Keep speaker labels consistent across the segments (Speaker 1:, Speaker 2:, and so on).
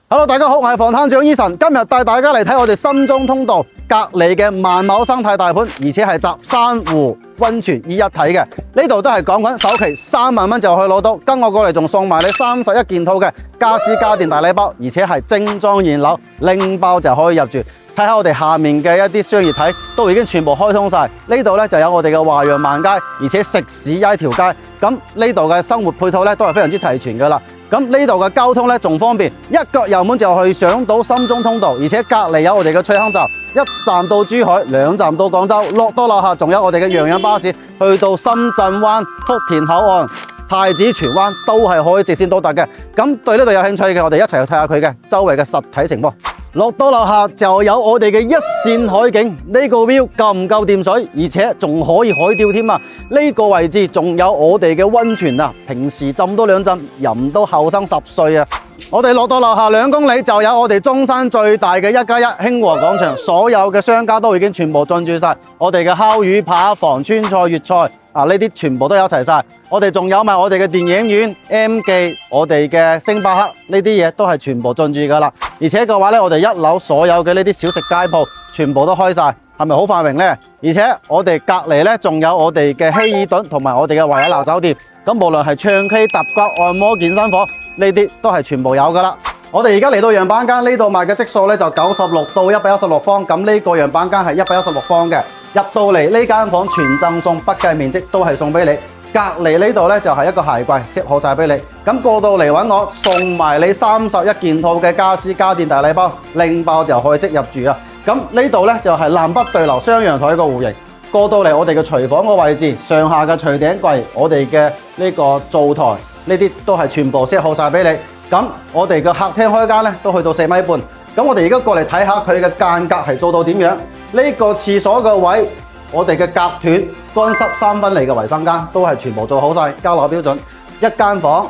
Speaker 1: Hello， 大家好，我係房攤長 Eason， 今日帶大家嚟睇我哋新中通道隔離嘅萬畝生態大盤，而且係集珊瑚溫泉於一體嘅。呢度都係講緊首期3萬蚊就可以攞到，跟我過嚟仲送埋你31件套嘅家私家電大禮包，而且係精裝現樓，拎包就可以入住。睇下我哋下面嘅一啲商業體都已經全部開通晒，呢度咧就有我哋嘅華陽萬街，而且食肆一條街，咁呢度嘅生活配套咧都係非常之齊全噶啦。咁呢度嘅交通咧仲方便，一腳油門就去上到深中通道，而且隔離有我哋嘅翠坑站，一站到珠海，2站到廣州，落到樓下仲有我哋嘅洋洋巴士去到深圳灣、福田口岸、太子荃灣都係可以直線到達嘅。咁對呢度有興趣嘅，我哋一齊去睇下佢嘅周圍嘅實體情況。落到樓下就有我哋嘅一線海景，呢個 view 夠唔夠掂水？而且仲可以海釣添啊！呢個位置仲有我哋嘅溫泉啊，平時浸多2浸，飲到後生10歲啊！我哋落到樓下2公里就有我哋中山最大嘅1+1興和廣場，所有嘅商家都已經全部進駐晒，我哋嘅烤魚、扒房、川菜、粵菜啊，呢啲全部都有齊晒。我哋仲有埋我哋嘅電影院、M 記、我哋嘅星巴克呢啲嘢都係全部進駐噶啦。而且嘅話咧，我哋1樓所有嘅呢啲小食街鋪全部都開晒，係咪好繁榮呢？而且我哋隔離咧仲有我哋嘅希爾頓同埋我哋嘅維也納酒店，咁無論係唱 K、揼骨、按摩、健身房呢啲都係全部有噶啦。我哋而家嚟到樣板間呢度賣嘅積數咧就96到116方，咁呢個樣板間係116方嘅。入到嚟呢間房全贈送，不計面積都係送俾你。隔離呢度咧就係一個鞋櫃，set好晒俾你。咁過到嚟揾我，送埋你31件套嘅家私家電大禮包，拎包就可以即入住啊！咁呢度咧就係南北對流雙陽台個戶型。過到嚟我哋嘅廚房個位置，上下嘅廚頂櫃，我哋嘅呢個灶台，呢啲都係全部 set好晒俾你。咁我哋嘅客廳開間咧都去到4.5米。咁我哋而家過嚟睇下佢嘅間隔係做到點樣？呢個廁所嘅位，我哋嘅隔斷、乾濕3分離嘅衛生間都係全部做好晒，交樓標準。一間房，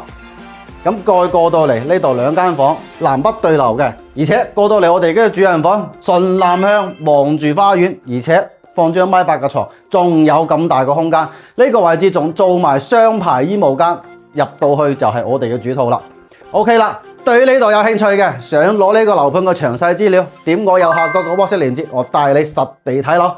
Speaker 1: 咁再過到嚟呢度2間房，南北對流嘅，而且過到嚟我哋嘅主人房，順南向望住花園，而且放張1.8米嘅床，仲有咁大個空間。呢個位置仲做埋雙排衣帽間，入到去就係我哋嘅主套啦。OK 啦。對呢度有興趣嘅，想攞呢個樓盤嘅詳細資料，點我右下角個 WhatsApp 鏈接，我帶你實地睇樓。